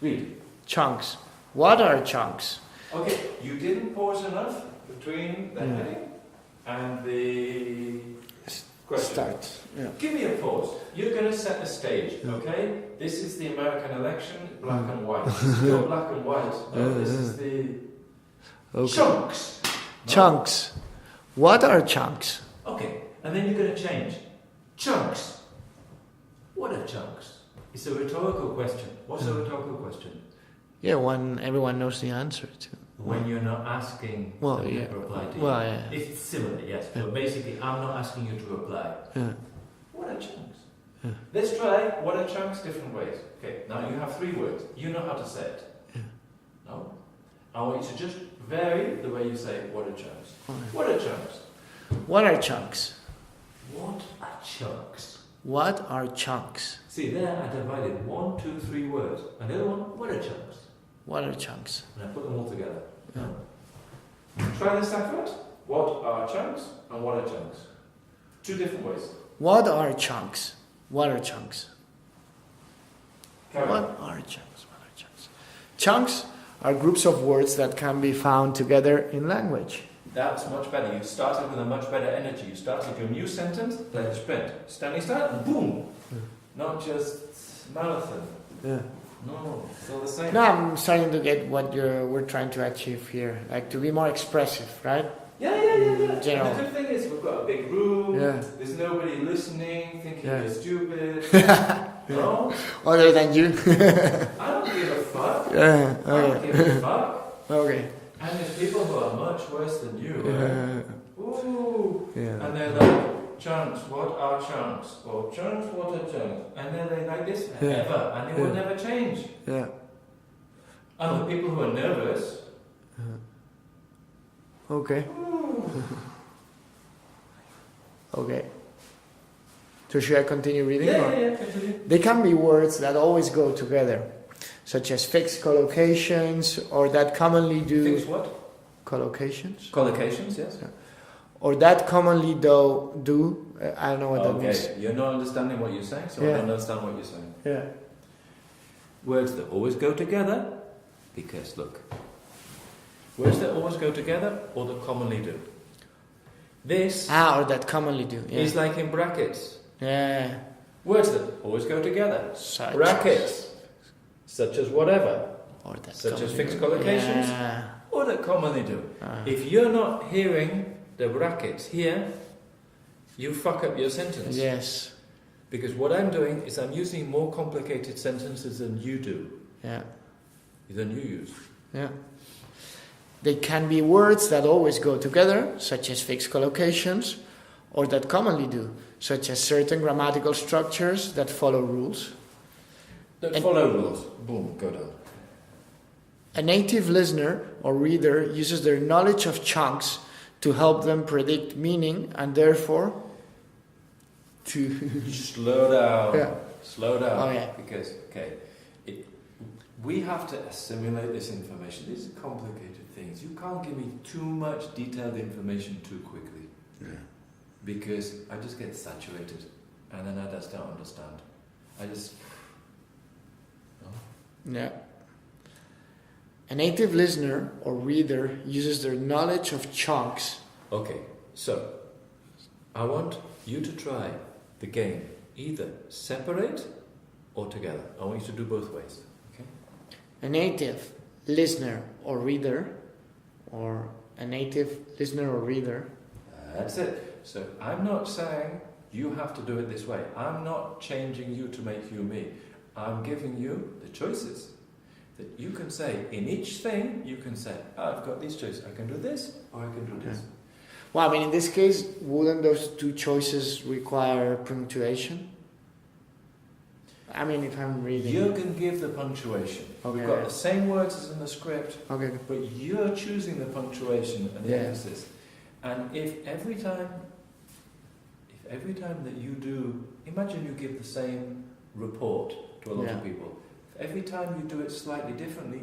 Read. Chunks. What are chunks? Okay, you didn't pause enough between the heading and the question. Start. Yeah. Give me a pause. You're going to set the stage, okay? This is the American election, black and white. This is your black and white. No, this is the chunks. No? Chunks. What are chunks? Okay, and then you're going to change. Chunks. What are chunks? It's a rhetorical question. What's a rhetorical question? Yeah, when everyone knows the answer to. When you're not asking them to reply to you. Well, yeah. It's similar, yes. Yeah. But basically, I'm not asking you to reply. Yeah. What are chunks? Yeah. Let's try what are chunks different ways. Okay, now you have 3 words. You know how to say it. Yeah. No? I want you to just vary the way you say what are chunks. What are chunks? What are chunks? What are chunks? What are chunks? See, there I divided 1, 2, 3 words. And the other one, what are chunks? What are chunks? And I put them all together. Yeah. Try this out first. What are chunks and what are chunks? 2 different ways. What are chunks? What are chunks? Carry on. What are chunks? What are chunks? Chunks are groups of words that can be found together in language. That's much better. You started with a much better energy. You started your new sentence, let it sprint. Standing start, and boom! Not just marathon. Yeah. No, it's all the same. No, I'm starting to get what we're trying to achieve here. Like to be more expressive, right? Yeah. General. And the good thing is we've got a big room. Yeah. There's nobody listening, thinking Yeah. you're stupid. No? Other than you. I don't give a fuck. Yeah. I don't give a fuck. Okay. And there's people who are much worse than you. Ooh. Yeah. And they're like, chunks, what are chunks? Or chunks, what are chunks? And they're like this forever, and it will never change. Yeah. And the people who are nervous. Okay. Okay. So should I continue reading? Yeah, continue. They can be words that always go together, such as fixed collocations, or that commonly do... Fixed what? Collocations? Collocations, yes. Yeah. Or that commonly do... I don't know what that means. Okay, you're not understanding what you're saying, so I don't understand what you're saying. Yeah. Words that always go together, because look. Words that always go together, or that commonly do. This or that commonly do. Yeah. is like in brackets. Yeah. Words that always go together. Such Brackets. Such as whatever. Or that Such as commonly fixed do. collocations. Yeah. Or that commonly do. If you're not hearing the brackets here, you fuck up your sentence. Yes. Because what I'm doing is I'm using more complicated sentences than you do. Yeah. Than you use. Yeah. They can be words that always go together, such as fixed collocations, or that commonly do, such as certain grammatical structures that follow rules. Follow rules. Boom, go down. A native listener or reader uses their knowledge of chunks to help them predict meaning and therefore to... Slow down. Yeah. Slow down. Oh, yeah. Because, we have to assimilate this information. These are complicated things. You can't give me too much detailed information too quickly. Yeah. Because I just get saturated. And then I just don't understand. Yeah. A native listener or reader uses their knowledge of chunks. Okay, so I want you to try the game. Either separate or together. I want you to do both ways. Okay? A native listener or reader, or a native listener or reader. That's it. So I'm not saying you have to do it this way. I'm not changing you to make you me. I'm giving you the choices that you can say. In each thing, you can say, I've got these choices. I can do this or I can do this. Well, I mean, in this case, wouldn't those two choices require punctuation? I mean, if I'm reading... You can give the punctuation. Okay. We've got the same words as in the script, okay, but you're choosing the punctuation and the emphasis. And if every time that you do... Imagine you give the same report to a lot of people. If every time you do it slightly differently,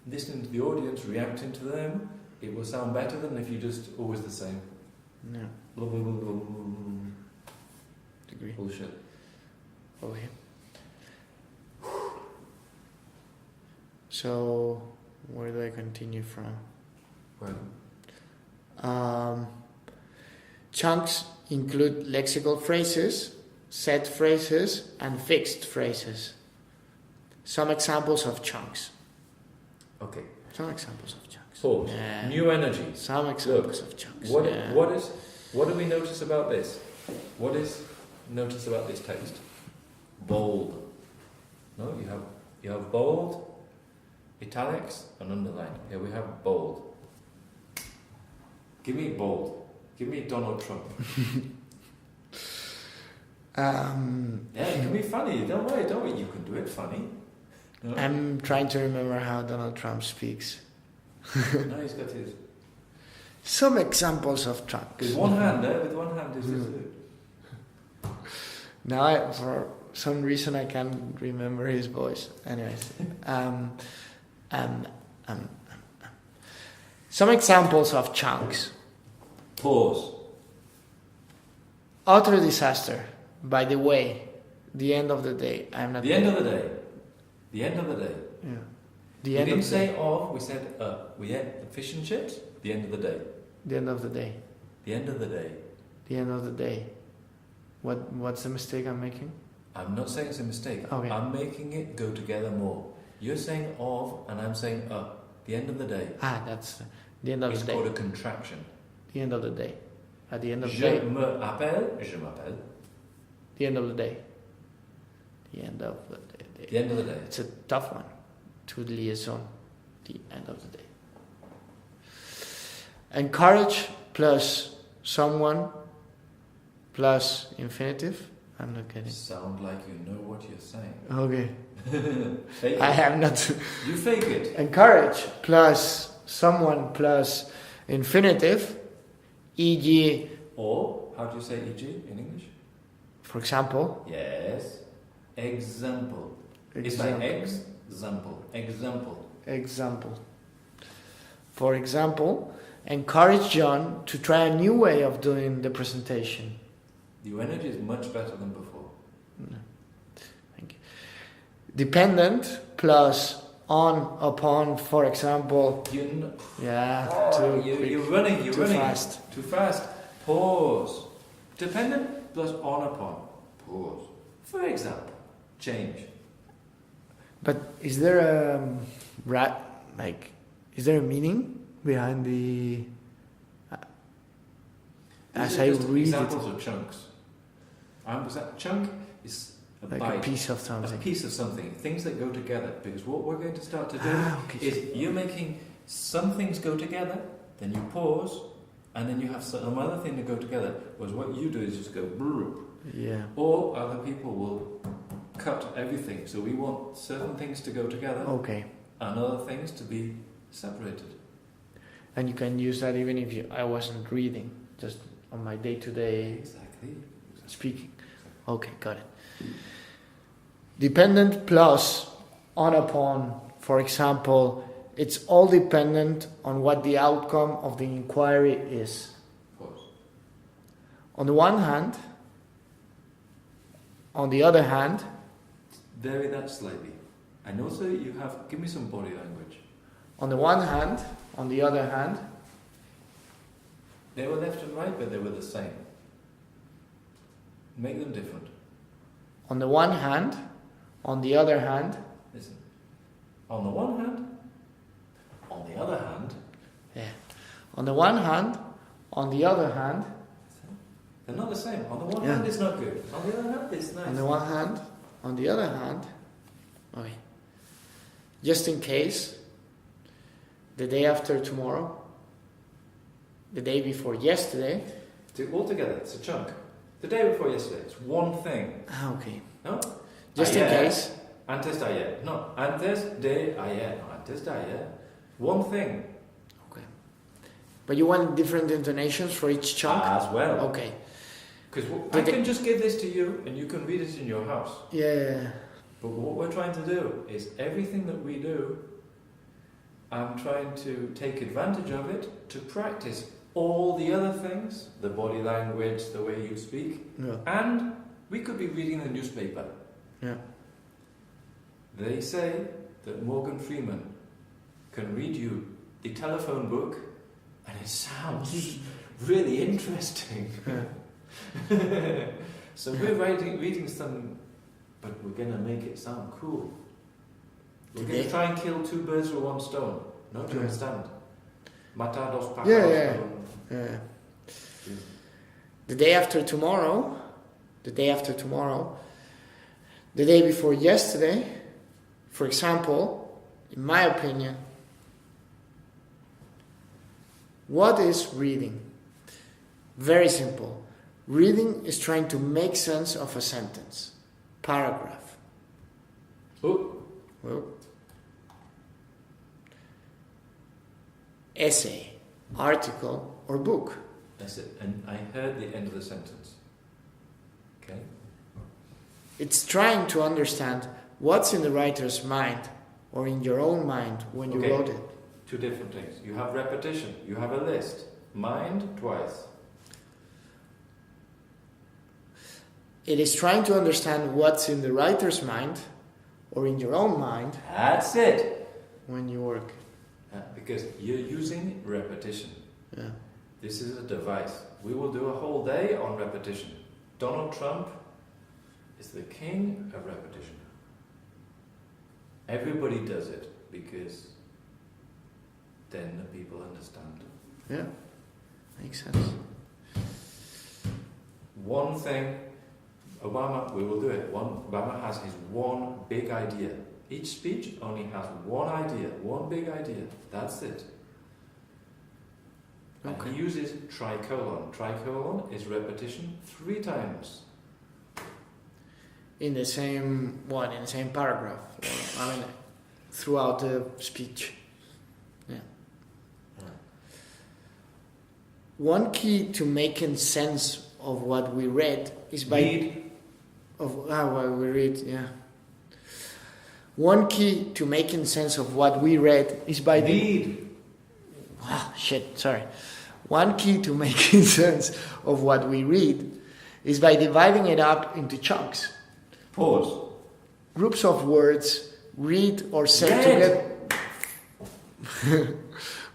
listening to the audience, reacting to them, it will sound better than if you just always the same. Yeah. Blah, blah, blah, blah, blah. Degree. Bullshit. Okay. So, where do I continue from? Chunks include lexical phrases, set phrases, and fixed phrases. Some examples of chunks. Okay. Some examples of chunks. Pause. Yeah. New energy. Some examples of chunks. What Yeah. do we notice about this? What is notice about this text? Bold. No, you have bold, italics, and underline. Here we have bold. Give me bold. Give me Donald Trump. Yeah, it can be funny. Don't worry. You can do it funny. No? I'm trying to remember how Donald Trump speaks. No, he's got his. Some examples of chunks. With one hand, is it? Now, for some reason, I can't remember his voice. Anyways, some examples of chunks. Pause. Utter disaster. By the way, the end of the day. I'm not. The end of the day. The end of the day. Yeah. We didn't say of. We said we had the fish and chips. The end of the day. The end of the day. The end of the day. The end of the day. What's the mistake I'm making? I'm not saying it's a mistake. Okay. I'm making it go together more. You're saying of, and I'm saying the end of the day. That's the end of the day. It's called a contraction. The end of the day. At the end of the Je day. m'appelle. Je m'appelle. The end of the day. The end of the day. The end of the day. It's a tough one. To liaison. The end of the day. Encourage plus someone plus infinitive. I'm not getting. Sound like you know what you're saying. Okay. Fake I it. am not. You fake it. Encourage plus someone plus infinitive, e.g. Or, how do you say e.g. in English? For example. Yes. Example. It's like example. Example. For example, encourage John to try a new way of doing the presentation. Your energy is much better than before. No. Thank you. Dependent plus on, upon, for example. You're Too fast. Too fast. Pause. Dependent plus on, upon. Pause. For example, change. But is there is there a meaning behind the? As I read examples of chunks. Chunk is a like bite, a piece of something. a piece of something. Things that go together. Because what we're going to start to do is you're making some things go together, then you pause, and then you have some other thing to go together. Whereas what you do is just go brrr. Yeah. Or other people will cut everything. So we want certain things to go together Okay. and other things to be separated. And you can use that even if I wasn't reading, just on my day-to-day Exactly. speaking. Okay, got it. Dependent plus on, upon. For example, it's all dependent on what the outcome of the inquiry is. Of course. On the one hand, on the other hand, Vary that slightly. And also you have, give me some body language. on the one hand, on the other hand, They were left and right, but they were the same. Make them different. on the one hand, on the other hand, Listen. On the one hand, on the other hand, yeah. On the one hand, on the other hand, they're not the same. On the one Yeah. hand, it's not good. On the other hand, it's nice. on the one hand, on the other hand, okay. Just in case, the day after tomorrow, the day before yesterday. All together, it's a chunk. The day before yesterday, it's one thing. Okay. No? Just in case. Antes de ayer. No, antes de ayer. No, antes de ayer. One thing. Okay. But you want different intonations for each chunk? As well. Okay. Because I can just give this to you and you can read it in your house. Yeah. But what we're trying to do is everything that we do, I'm trying to take advantage of it to practice all the other things, the body language, the way you speak, Yeah. and we could be reading the newspaper. Yeah. They say that Morgan Freeman can read you the telephone book and it sounds really interesting. So we're reading some, but we're going to make it sound cool. We're going to try and kill two birds with one stone. No, do you understand? Matar dos pájaros. Yeah. The day after tomorrow, the day before yesterday, for example, in my opinion, what is reading? Very simple. Reading is trying to make sense of a sentence, paragraph. Essay, article, or book. That's it. And I heard the end of the sentence. Okay? It's trying to understand what's in the writer's mind or in your own mind when you wrote it. Two different things. You have repetition. You have a list. Mind twice. It is trying to understand what's in the writer's mind or in your own mind. That's it. When you work. Because you're using repetition. Yeah. This is a device. We will do a whole day on repetition. Donald Trump is the king of repetition. Everybody does it because then the people understand. Yeah, makes sense. One thing, Obama, we will do it. Obama has his one big idea. Each speech only has one idea, one big idea. That's it. And he uses tricolon. Tricolon is repetition 3 times. In the same paragraph. Throughout the speech. Yeah. Right. One key to making sense of what we read is by One key to making sense of what we read is by One key to making sense of what we read is by dividing it up into chunks. Pause. Groups of words read or said together.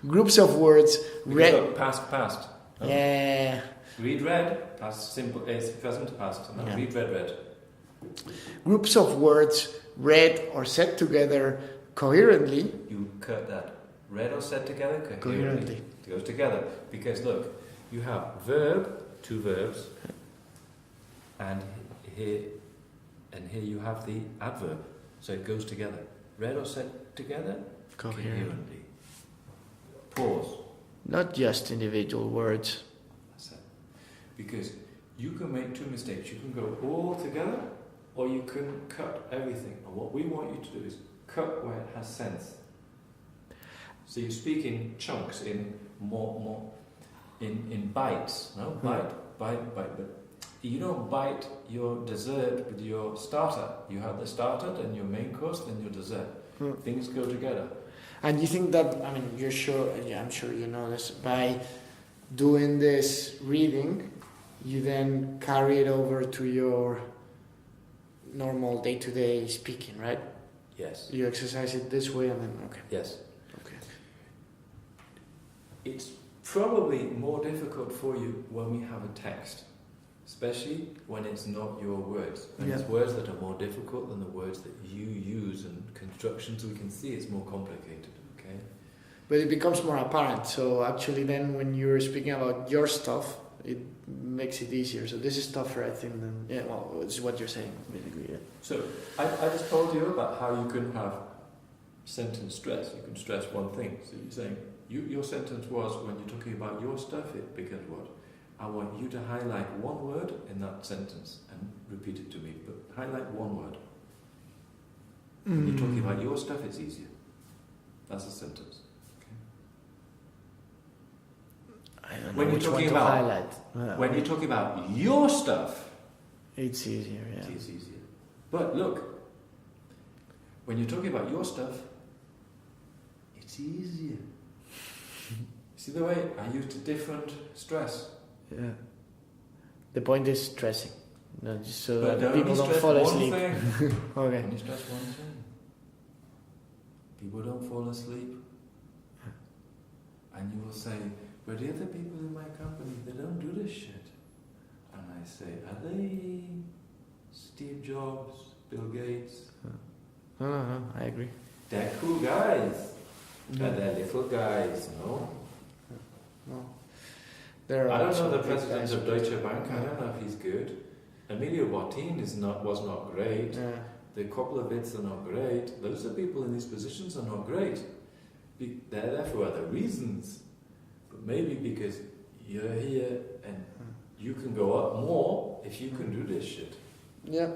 Groups of words read. Look, past. Oh. Yeah. Read, read. Past simple. Present, past. No, yeah. Read, read. Groups of words read or said together coherently. You cut that. Read or said together coherently. It goes together because look, you have verb, 2 verbs, and here you have the adverb, so it goes together. Read or said together coherently. Pause. Not just individual words. That's it. Because you can make 2 mistakes. You can go all together, or you can cut everything. And what we want you to do is cut where it has sense. So you speak in chunks, in more in bites, no? Bite, but you don't bite your dessert with your starter. You have the starter, then your main course, then your dessert. Things go together. And you think that, I'm sure you know this, by doing this reading, you then carry it over to your normal day-to-day speaking, right? Yes. You exercise it this way and then, okay. Yes. Okay. It's probably more difficult for you when we have a text, especially when it's not your words. And it's words that are more difficult than the words that you use, and constructions we can see it's more complicated, okay? But it becomes more apparent, so actually then when you're speaking about your stuff, it makes it easier. So this is tougher, I think, than... Yeah, well, it's what you're saying, basically, yeah. So, I just told you about how you can have sentence stress. You can stress one thing. So you're saying, your sentence was, when you're talking about your stuff, it becomes what? I want you to highlight one word in that sentence and repeat it to me, but highlight one word. When you're talking about your stuff, it's easier. That's a sentence. I don't know when you're which talking one to about highlight. When you're talking about your stuff, it's easier, yeah. It is easier. But look, when you're talking about your stuff, it's easier. See the way I used a different stress? Yeah. The point is stressing. No, just so but that people don't fall asleep. Okay. Okay. Only stress one thing. people don't fall asleep. And you will say, but the other people in my company, they don't do this shit. And I say, are they Steve Jobs, Bill Gates? No, I agree. They're cool guys. No. And they're little guys, no? No. I don't know the president of Deutsche Bank, I don't know if he's good. Emilio Bottin was not great. Yeah. The couple of bits are not great. Those are people in these positions are not great. They're there for other reasons. But maybe because you're here and you can go up more if you can do this shit. Yeah.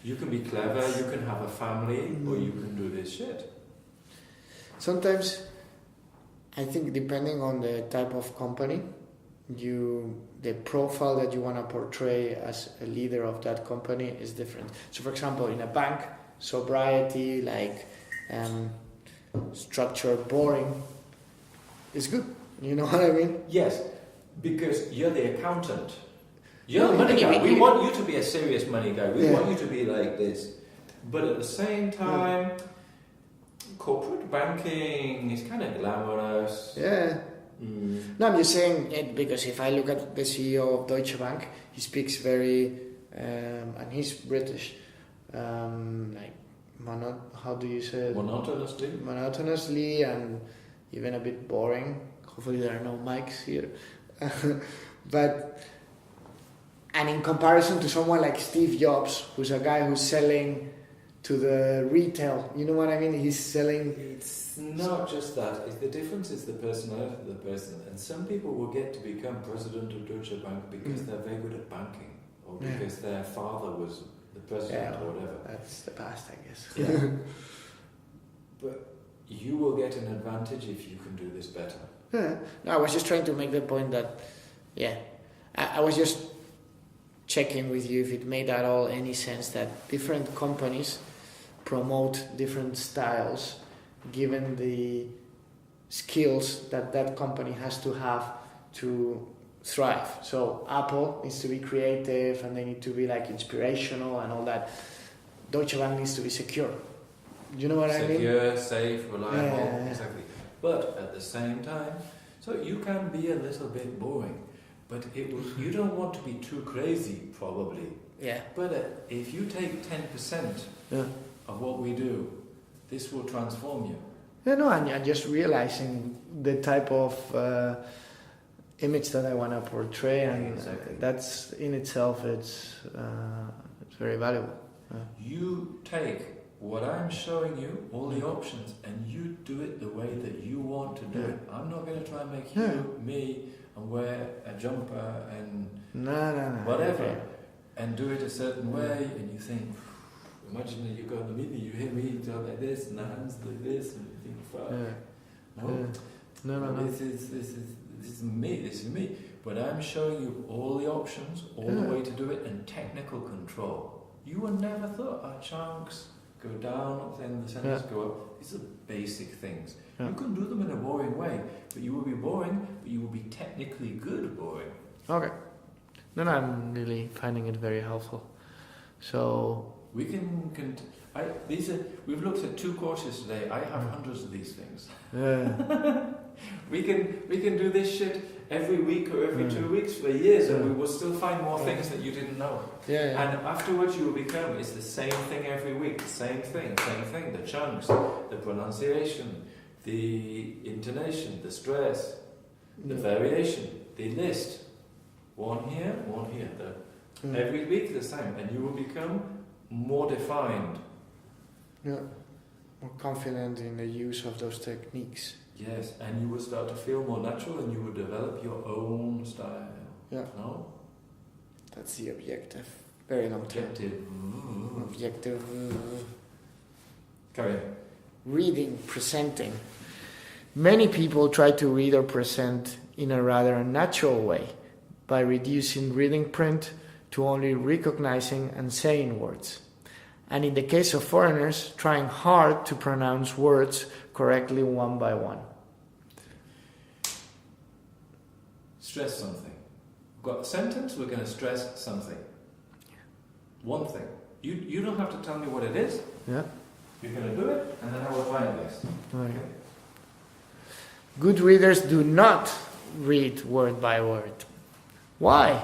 You can be clever, you can have a family, or you can do this shit. Sometimes, I think depending on the type of company, the profile that you want to portray as a leader of that company is different. So, for example, in a bank, sobriety, structure, boring, is good. You know what I mean? Yes, because you're the accountant. You're the money guy. We want you to be a serious money guy. We want you to be like this. But at the same time, corporate banking is kind of glamorous. Yeah. No, I'm just saying it because if I look at the CEO of Deutsche Bank, he speaks very, and he's British, how do you say it? Monotonously and even a bit boring. Hopefully there are no mics here. And in comparison to someone like Steve Jobs, who's a guy who's selling to the retail, you know what I mean? He's selling... It's not just that. The difference is the personality of the person. And some people will get to become president of Deutsche Bank because they're very good at banking, or because their father was the president or whatever. That's the past, I guess. Yeah. But you will get an advantage if you can do this better. Yeah. No, I was just trying to make the point that, I was just checking with you if it made at all any sense that different companies promote different styles given the skills that company has to have to thrive. So Apple needs to be creative and they need to be inspirational and all that. Deutsche Bank needs to be secure. You know what I mean? Secure, safe, reliable, Yeah. exactly. But at the same time, so you can be a little bit boring, but you don't want to be too crazy, probably. Yeah. But if you take 10% of what we do, this will transform you. Yeah, no, and just realizing the type of image that I want to portray, and that's in itself, it's very valuable. You take what I'm showing you, all the options, and you do it the way that you want to do it. I'm not going to try and make me, and wear a jumper and whatever, and do it a certain way, and you think, imagine that you go in the meeting, you hear me talk like this, and the hands like this, and you think, fuck. No. This is me. But I'm showing you all the options, all the way to do it, and technical control. You would never thought our chunks go down, then the sentences go up. These are basic things. You can do them in a boring way, but you will be boring, but you will be technically good boring. Okay. No, I'm really finding it very helpful. So we've looked at 2 courses today. I have hundreds of these things. We can do this shit every week or every 2 weeks for years, and we will still find more things that you didn't know. And afterwards you will become, it's the same thing every week, same thing, the chunks, the pronunciation, the intonation, the stress, the variation, the list. One here. Every week the same, and you will become more defined. Yeah, more confident in the use of those techniques. Yes, and you will start to feel more natural, and you will develop your own style. Yeah. No? That's the objective. Very long term. Objective. Carry on. Reading, presenting. Many people try to read or present in a rather unnatural way by reducing reading print to only recognizing and saying words. And in the case of foreigners, trying hard to pronounce words correctly one by one. Stress something. We've got a sentence, we're going to stress something. One thing. You don't have to tell me what it is. Yeah. You're going to do it, and then I will find Good readers do not read word by word. Why?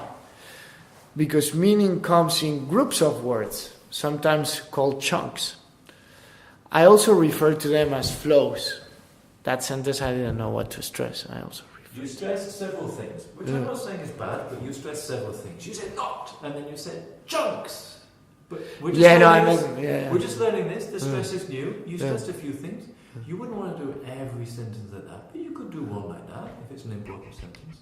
Because meaning comes in groups of words, sometimes called chunks. I also refer to them as flows. That sentence I didn't know what to stress. I also refer. You stressed several things, which I'm not saying is bad, but you stressed several things. You said not, and then you said chunks. But we're just we're just learning this. The stress is new. You stressed a few things. You wouldn't want to do every sentence like that, but you could do one like that if it's an important sentence.